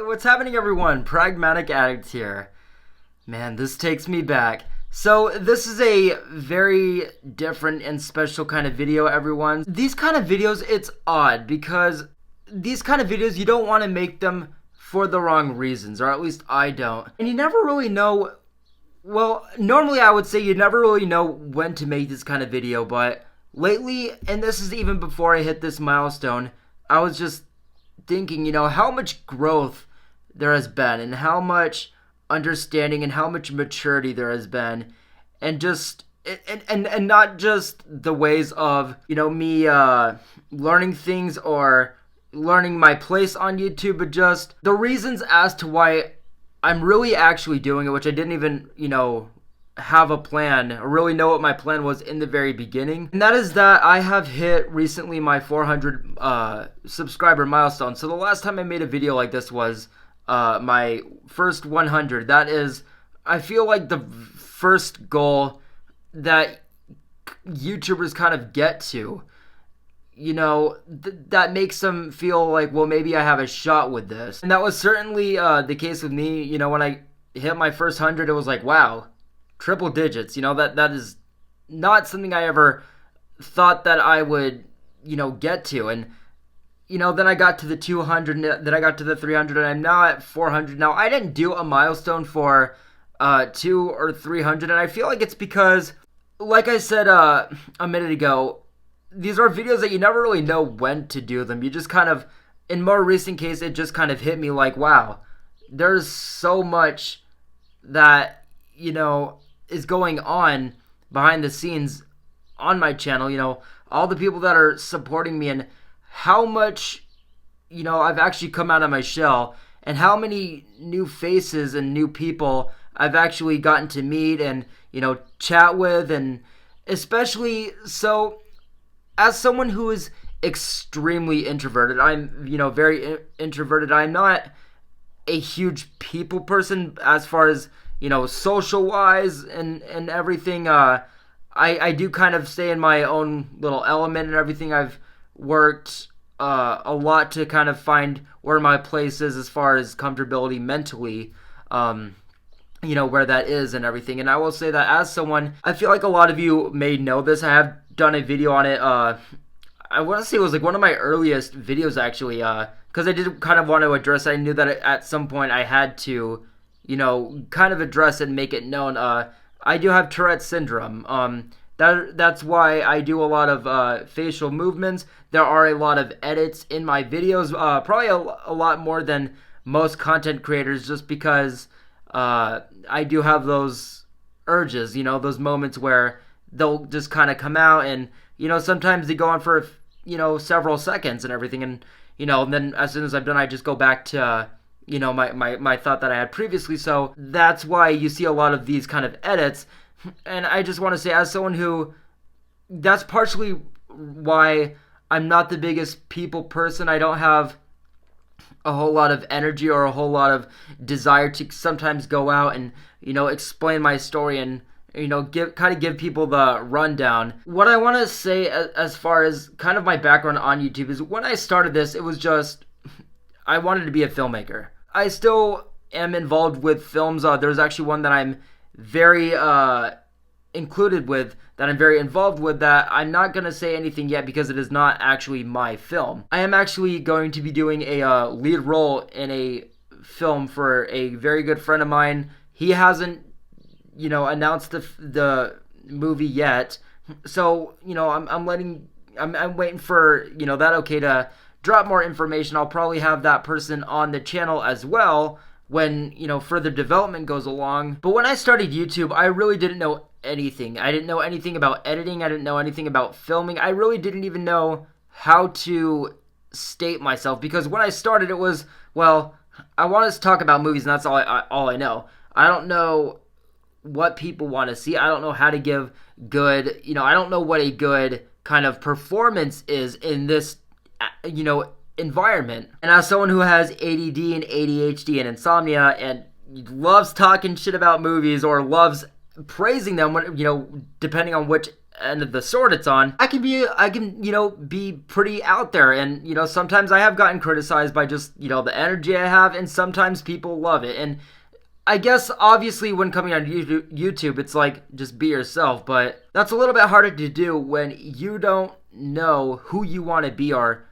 Hey, what's happening, everyone? Pragmatic Addict here. Man, this takes me back. So, this is a very different and special kind of video, everyone. These kind of videos, it's odd because these kind of videos, you don't want to make them for the wrong reasons, or at least I don't. And you never really know, well, normally I would say you never really know when to make this kind of video, but lately, and this is even before I hit this milestone, I was just thinking, how much growth there has been and how much understanding and how much maturity there has been, and just and not just the ways of me learning things or learning my place on YouTube, but just the reasons as to why I'm really actually doing it, which I didn't even have a plan or really know what my plan was in the very beginning. And that is that I have hit recently my 400 subscriber milestone. So the last time I made a video like this was my first 100. That is, I feel like, the first goal that YouTubers kind of get to. That makes them feel like, well, maybe I have a shot with this. And that was certainly the case with me. When I hit my first 100, it was like, wow, triple digits. That is not something I ever thought that I would, get to. And, then I got to the 200, then I got to the 300, and I'm now at 400. Now, I didn't do a milestone for 200 or 300, and I feel like it's because, like I said a minute ago, these are videos that you never really know when to do them. You just kind of, in more recent case, it just kind of hit me like, wow, there's so much that, is going on behind the scenes on my channel. All the people that are supporting me, and how much, I've actually come out of my shell, and how many new faces and new people I've actually gotten to meet and, chat with. And especially so, as someone who is extremely introverted, I'm, very introverted. I'm not a huge people person as far as, social wise and everything. I do kind of stay in my own little element and everything. I've worked a lot to kind of find where my place is as far as comfortability mentally, where that is and everything. And I will say that as someone, I feel like a lot of you may know this. I have done a video on it. I want to say it was like one of my earliest videos, actually, because I did kind of want to address it. I knew that at some point I had to, kind of address it and make it known. I do have Tourette's syndrome. That's why I do a lot of facial movements. There are a lot of edits in my videos, probably a lot more than most content creators, just because I do have those urges, those moments where they'll just kind of come out, and sometimes they go on for several seconds and everything, and and then as soon as I'm done, I just go back to my thought that I had previously. So that's why you see a lot of these kind of edits. And I just want to say, as someone who, that's partially why I'm not the biggest people person. I don't have a whole lot of energy or a whole lot of desire to sometimes go out and explain my story and give people the rundown. What I want to say as far as kind of my background on YouTube is, when I started this, it was just, I wanted to be a filmmaker. I still am involved with films. There's actually one that I'm very included with, that I'm very involved with, that I'm not going to say anything yet because it is not actually my film. I am actually going to be doing a lead role in a film for a very good friend of mine. He hasn't announced the movie yet, so I'm waiting for that okay to drop more information. I'll probably have that person on the channel as well when further development goes along. But when I started YouTube, I really didn't know anything. I didn't know anything about editing. I didn't know anything about filming. I really didn't even know how to state myself, because when I started, it was, well, I want to talk about movies, and that's all I know. I don't know what people want to see. I don't know how to give good, I don't know what a good kind of performance is in this, environment. And as someone who has ADD and ADHD and insomnia and loves talking shit about movies or loves praising them, depending on which end of the sword it's on, I can, be pretty out there. And, sometimes I have gotten criticized by just, the energy I have, and sometimes people love it. And I guess, obviously, when coming on YouTube, it's like, just be yourself. But that's a little bit harder to do when you don't know who you want to be or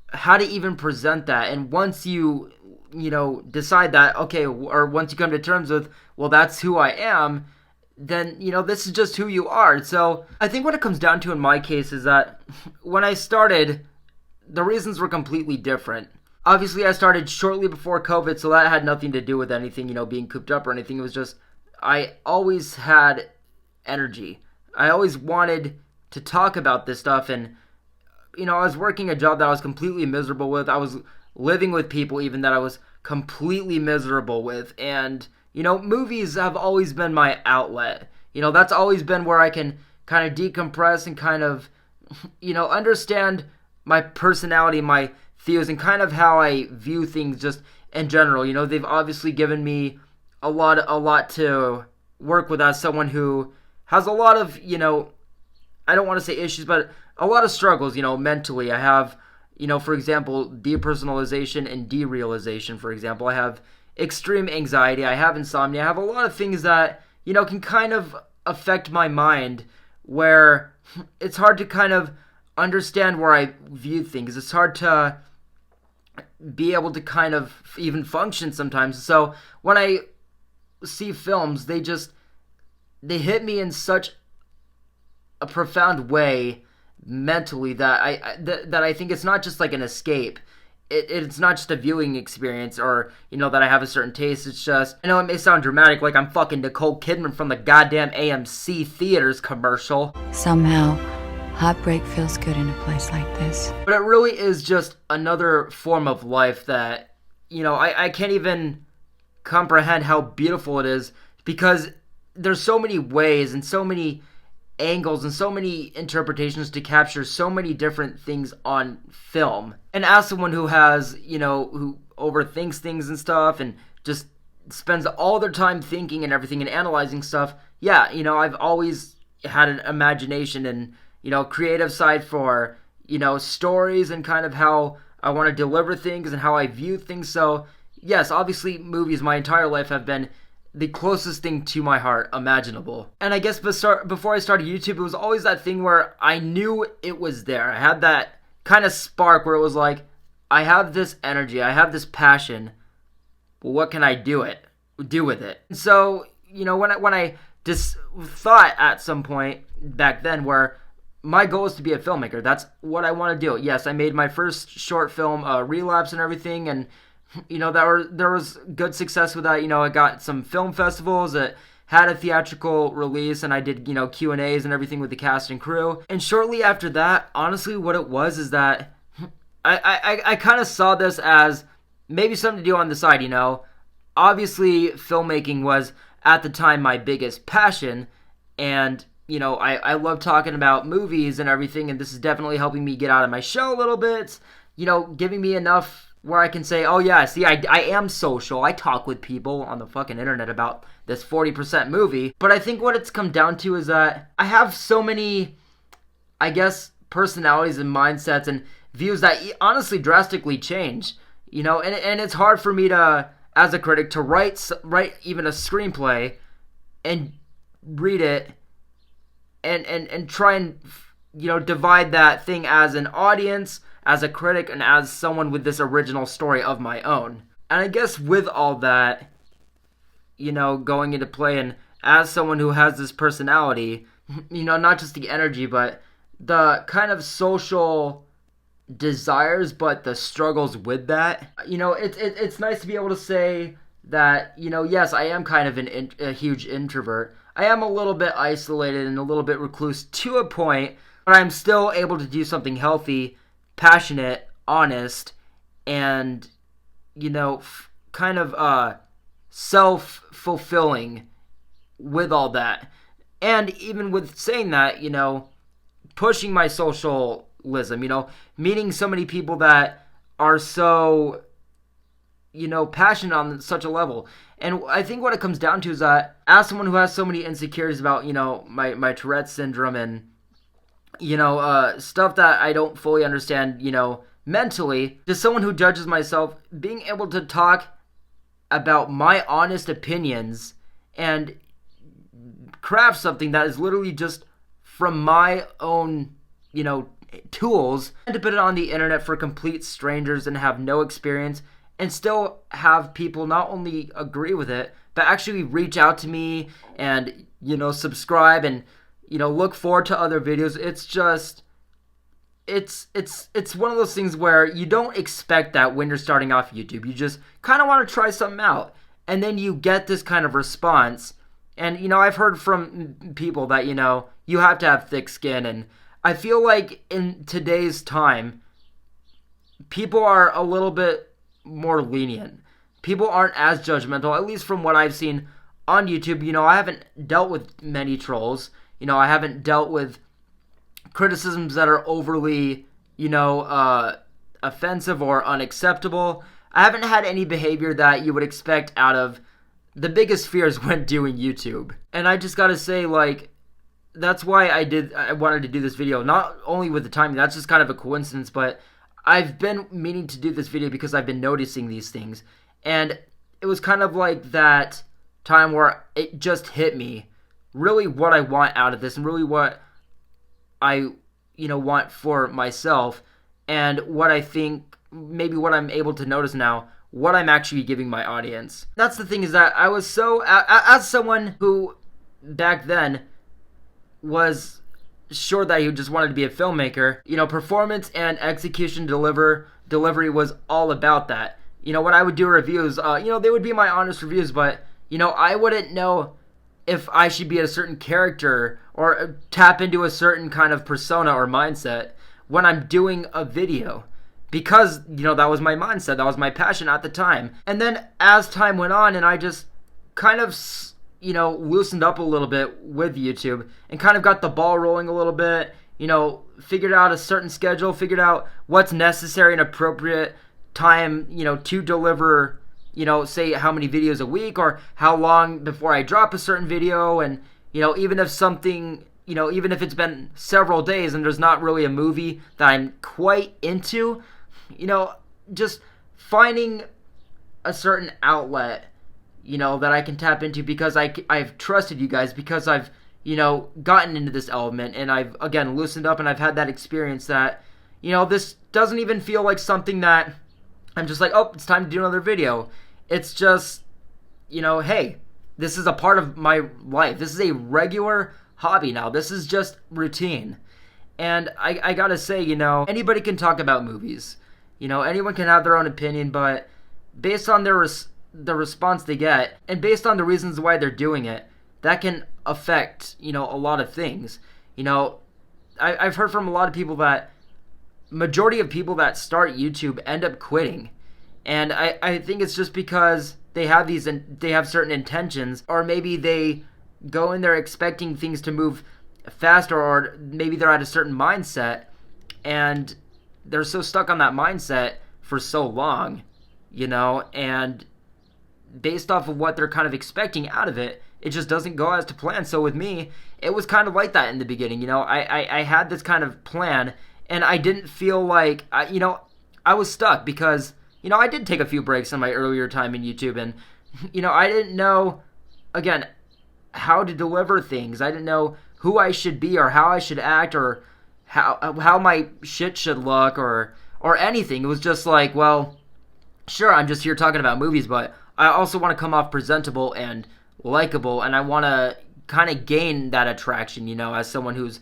how to even present that. And once you, decide that, okay, or once you come to terms with, well, that's who I am, then, this is just who you are. So I think what it comes down to in my case is that when I started, the reasons were completely different. Obviously, I started shortly before COVID, so that had nothing to do with anything, being cooped up or anything. It was just, I always had energy. I always wanted to talk about this stuff, and, I was working a job that I was completely miserable with. I was living with people even that I was completely miserable with, and, movies have always been my outlet. That's always been where I can kind of decompress and kind of, understand my personality, my views, and kind of how I view things just in general. They've obviously given me a lot to work with as someone who has a lot of, I don't want to say issues, but a lot of struggles, mentally. I have, for example, depersonalization and derealization, for example. I have extreme anxiety. I have insomnia. I have a lot of things that, can kind of affect my mind, where it's hard to kind of understand where I view things. It's hard to be able to kind of even function sometimes. So when I see films, they hit me in such a profound way mentally that I think it's not just like an escape. It's not just a viewing experience, or, that I have a certain taste. It's just, I know it may sound dramatic, like I'm fucking Nicole Kidman from the goddamn AMC Theaters commercial. Somehow, heartbreak feels good in a place like this. But it really is just another form of life that, I can't even comprehend how beautiful it is, because there's so many ways and so many angles and so many interpretations to capture so many different things on film. And as someone who has, who overthinks things and stuff and just spends all their time thinking and everything and analyzing stuff, yeah, I've always had an imagination and, creative side for, stories and kind of how I want to deliver things and how I view things. So, yes, obviously movies my entire life have been the closest thing to my heart imaginable. And I guess before I started YouTube, it was always that thing where I knew it was there. I had that kind of spark where it was like, I have this energy, I have this passion, but what can I do with it? And so, when I just thought at some point back then where my goal is to be a filmmaker. That's what I want to do. Yes, I made my first short film, Relapse, and everything, and there was good success with that. I got some film festivals that had a theatrical release, and I did, Q&As and everything with the cast and crew. And shortly after that, honestly, what it was is that I kind of saw this as maybe something to do on the side, Obviously, filmmaking was, at the time, my biggest passion, and, I love talking about movies and everything, and this is definitely helping me get out of my shell a little bit, giving me enough where I can say, oh yeah, see, I am social. I talk with people on the fucking internet about this 40% movie. But I think what it's come down to is that I have so many, I guess, personalities and mindsets and views that honestly drastically change. And it's hard for me to, as a critic, to write even a screenplay and read it and try and, divide that thing as an audience, as a critic, and as someone with this original story of my own. And I guess with all that, going into play, and as someone who has this personality, not just the energy, but the kind of social desires, but the struggles with that, it's nice to be able to say that, yes, I am kind of a huge introvert. I am a little bit isolated and a little bit recluse to a point, but I'm still able to do something healthy, passionate, honest, and, kind of self-fulfilling with all that. And even with saying that, pushing my socialism, meeting so many people that are so, passionate on such a level. And I think what it comes down to is that as someone who has so many insecurities about, my Tourette's syndrome and stuff that I don't fully understand, mentally. To someone who judges myself, being able to talk about my honest opinions and craft something that is literally just from my own, tools, and to put it on the internet for complete strangers and have no experience, and still have people not only agree with it, but actually reach out to me and, subscribe and, look forward to other videos. It's just, it's one of those things where you don't expect that when you're starting off YouTube. You just kind of want to try something out, and then you get this kind of response. And I've heard from people that you have to have thick skin, and I feel like in today's time people are a little bit more lenient. People aren't as judgmental, at least from what I've seen on YouTube. I haven't dealt with many trolls. I haven't dealt with criticisms that are overly, offensive or unacceptable. I haven't had any behavior that you would expect out of the biggest fears when doing YouTube. And I just gotta say, that's why I wanted to do this video. Not only with the timing, that's just kind of a coincidence, but I've been meaning to do this video because I've been noticing these things. And it was kind of like that time where it just hit me really what I want out of this, and really what I, want for myself, and what I think, maybe what I'm able to notice now, what I'm actually giving my audience. That's the thing, is that I was so, as someone who back then was sure that he just wanted to be a filmmaker, performance and execution delivery was all about that. When I would do reviews, they would be my honest reviews, but, I wouldn't know if I should be a certain character or tap into a certain kind of persona or mindset when I'm doing a video. Because, that was my mindset, that was my passion at the time. And then as time went on, and I just kind of, loosened up a little bit with YouTube and kind of got the ball rolling a little bit, figured out a certain schedule, figured out what's necessary and appropriate time, to deliver, say how many videos a week, or how long before I drop a certain video. And, even if something, even if it's been several days and there's not really a movie that I'm quite into, just finding a certain outlet, that I can tap into, because I've trusted you guys, because I've, gotten into this element, and I've, again, loosened up, and I've had that experience that, this doesn't even feel like something that I'm just like, oh, it's time to do another video. It's just, hey, this is a part of my life. This is a regular hobby now. This is just routine. And I gotta say, anybody can talk about movies. Anyone can have their own opinion, but based on the response they get, and based on the reasons why they're doing it, that can affect, a lot of things. I've heard from a lot of people that majority of people that start YouTube end up quitting. And I think it's just because they have certain intentions, or maybe they go in there expecting things to move faster, or maybe they're at a certain mindset, and they're so stuck on that mindset for so long, and based off of what they're kind of expecting out of it, it just doesn't go as to plan. So with me, it was kind of like that in the beginning. I had this kind of plan, and I didn't feel like, I was stuck, because, I did take a few breaks in my earlier time in YouTube, and, I didn't know, again, how to deliver things. I didn't know who I should be, or how I should act, or how my shit should look, or anything. It was just like, well, sure, I'm just here talking about movies, but I also want to come off presentable and likable, and I want to kind of gain that attraction, as someone who's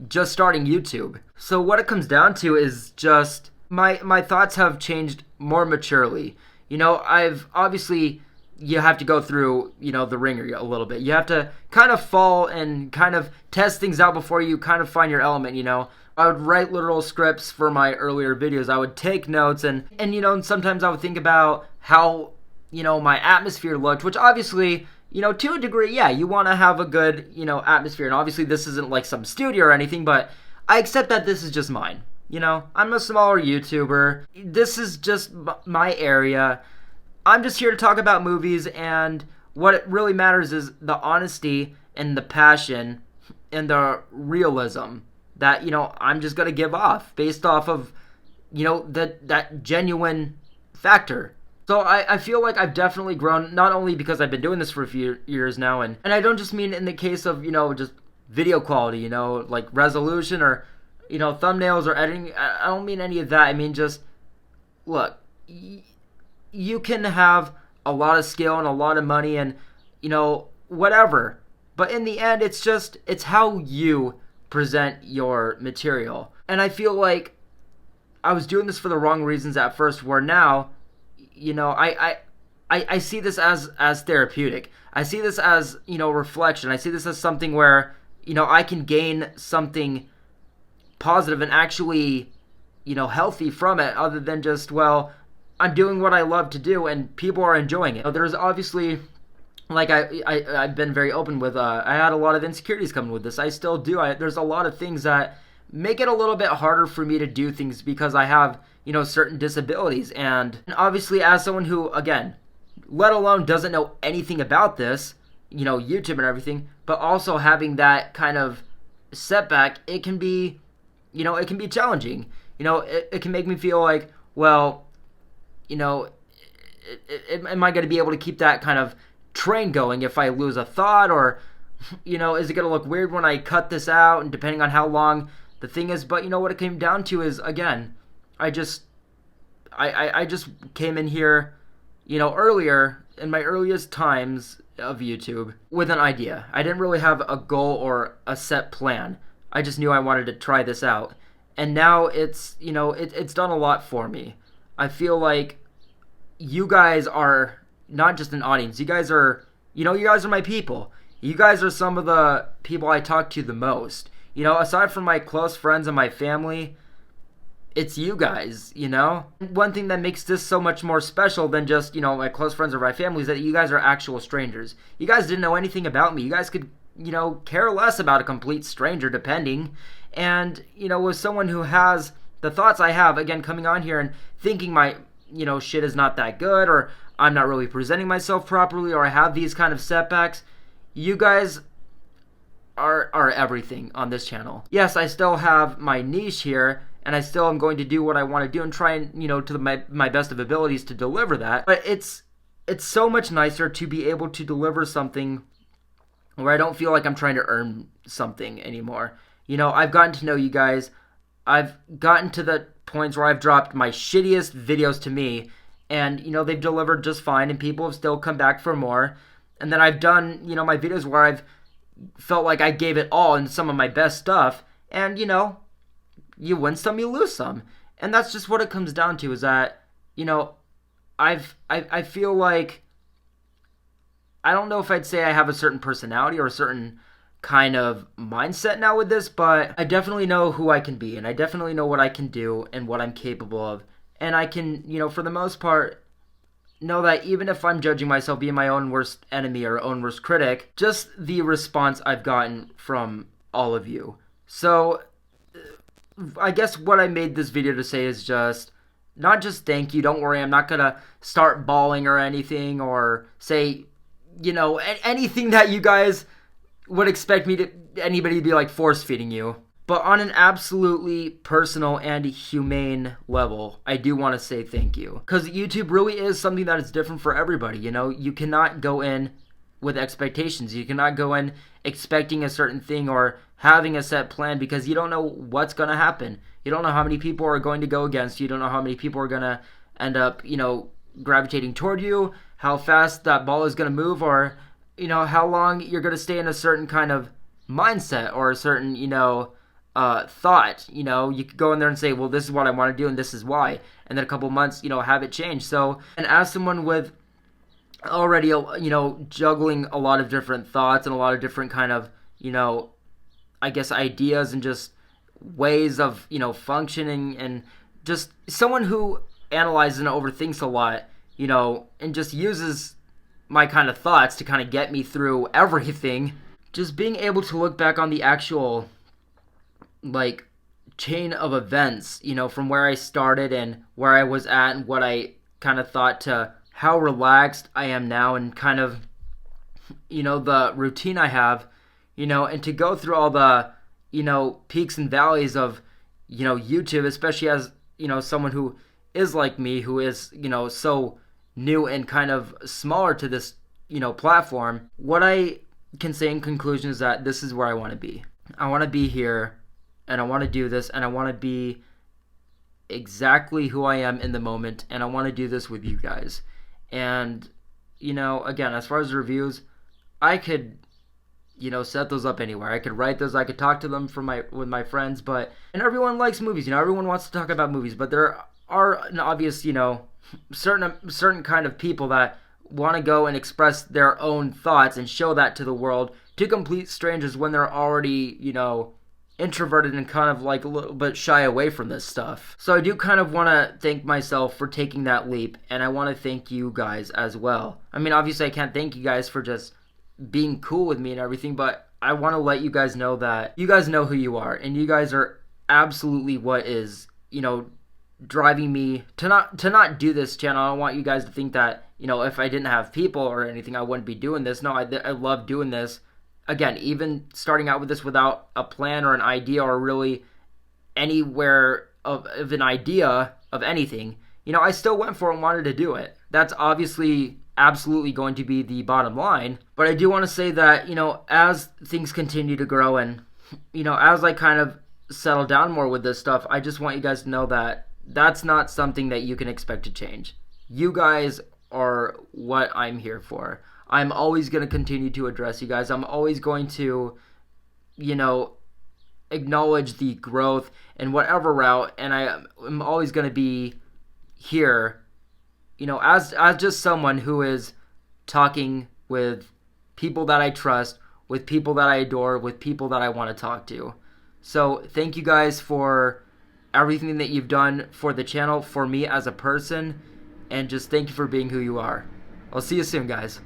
just starting YouTube. So what it comes down to is just my thoughts have changed more maturely. I've obviously, you have to go through, the ringer a little bit. You have to kind of fall and kind of test things out before you kind of find your element. I would write literal scripts for my earlier videos. I would take notes, and sometimes I would think about how, my atmosphere looked, which obviously, to a degree, yeah, you want to have a good, atmosphere. And obviously this isn't like some studio or anything, but I accept that this is just mine. I'm a smaller YouTuber. This is just my area. I'm just here to talk about movies, and what it really matters is the honesty and the passion and the realism that, I'm just going to give off based off of, that genuine factor. So I feel like I've definitely grown, not only because I've been doing this for a few years now, and I don't just mean in the case of, just video quality, like resolution or, thumbnails or editing. I don't mean any of that. I mean just, look, you can have a lot of skill and a lot of money and, whatever. But in the end, it's how you present your material. And I feel like I was doing this for the wrong reasons at first, where now, I see this as therapeutic. I see this as, reflection. I see this as something where, I can gain something positive and actually, healthy from it, other than just, well, I'm doing what I love to do and people are enjoying it. There's obviously, like I've been very open with, I had a lot of insecurities coming with this. I still do. There's a lot of things that make it a little bit harder for me to do things because I have, certain disabilities. And obviously as someone who, again, let alone doesn't know anything about this, YouTube and everything, but also having that kind of setback, it can be, it can be challenging. It can make me feel like, well, am I going to be able to keep that kind of train going if I lose a thought, or, is it going to look weird when I cut this out, and depending on how long the thing is. But what it came down to is, again, I just came in here, earlier in my earliest times of YouTube with an idea. I didn't really have a goal or a set plan. I just knew I wanted to try this out. And now it's, it's done a lot for me. I feel like you guys are not just an audience. You guys are, you guys are my people. You guys are some of the people I talk to the most. Aside from my close friends and my family, it's you guys, One thing that makes this so much more special than just, my close friends or my family is that you guys are actual strangers. You guys didn't know anything about me. You guys could, care less about a complete stranger, depending. And, with someone who has the thoughts I have, again, coming on here and thinking my, shit is not that good, or I'm not really presenting myself properly, or I have these kind of setbacks, you guys are everything on this channel. Yes, I still have my niche here, and I still am going to do what I want to do and try and, to my best of abilities to deliver that. But it's so much nicer to be able to deliver something where I don't feel like I'm trying to earn something anymore. I've gotten to know you guys. I've gotten to the points where I've dropped my shittiest videos to me, and, they've delivered just fine, and people have still come back for more. And then I've done, my videos where I've felt like I gave it all in some of my best stuff, and, you win some, you lose some. And that's just what it comes down to, is that, I feel like, I don't know if I'd say I have a certain personality or a certain kind of mindset now with this, but I definitely know who I can be, and I definitely know what I can do and what I'm capable of. And I can, for the most part, know that even if I'm judging myself being my own worst enemy or own worst critic, just the response I've gotten from all of you. So I guess what I made this video to say is just, not just thank you, don't worry, I'm not gonna start bawling or anything, or say, anything that you guys would expect anybody to be like force feeding you. But on an absolutely personal and humane level, I do want to say thank you. Because YouTube really is something that is different for everybody, You cannot go in with expectations. You cannot go in expecting a certain thing or having a set plan, because you don't know what's going to happen. You don't know how many people are going to go against you. You don't know how many people are going to end up, gravitating toward you, how fast that ball is going to move, or, how long you're going to stay in a certain kind of mindset or a certain, thought. You could go in there and say, well, this is what I want to do and this is why, and then a couple months, have it change. So, and as someone with already, juggling a lot of different thoughts and a lot of different kind of, I guess ideas and just ways of, functioning, and just someone who analyzes and overthinks a lot, and just uses my kind of thoughts to kind of get me through everything, just being able to look back on the actual, chain of events, from where I started and where I was at and what I kind of thought to how relaxed I am now, and kind of, the routine I have, and to go through all the, peaks and valleys of, YouTube, especially as, someone who is like me, who is, so new and kind of smaller to this, platform. What I can say in conclusion is that this is where I want to be. I want to be here, and I want to do this, and I want to be exactly who I am in the moment, and I want to do this with you guys. And, again, as far as reviews, I could, set those up anywhere. I could write those, I could talk to them with my friends, and everyone likes movies, everyone wants to talk about movies, but there are an obvious, certain kind of people that want to go and express their own thoughts and show that to the world, to complete strangers, when they're already, introverted and kind of like a little bit shy away from this stuff. So I do kind of want to thank myself for taking that leap, and I want to thank you guys as well. I mean, obviously I can't thank you guys for just being cool with me and everything, but I want to let you guys know that you guys know who you are, and you guys are absolutely what is, driving me to not do this channel. I don't want you guys to think that, if I didn't have people or anything, I wouldn't be doing this. No, I love doing this. Again, even starting out with this without a plan or an idea or really anywhere of an idea of anything, I still went for it and wanted to do it. That's obviously absolutely going to be the bottom line. But I do want to say that, as things continue to grow and, as I kind of settle down more with this stuff, I just want you guys to know that that's not something that you can expect to change. You guys are what I'm here for. I'm always going to continue to address you guys. I'm always going to, acknowledge the growth in whatever route, and I'm always going to be here, as just someone who is talking with people that I trust, with people that I adore, with people that I want to talk to. So thank you guys for everything that you've done for the channel, for me as a person, and just thank you for being who you are. I'll see you soon, guys.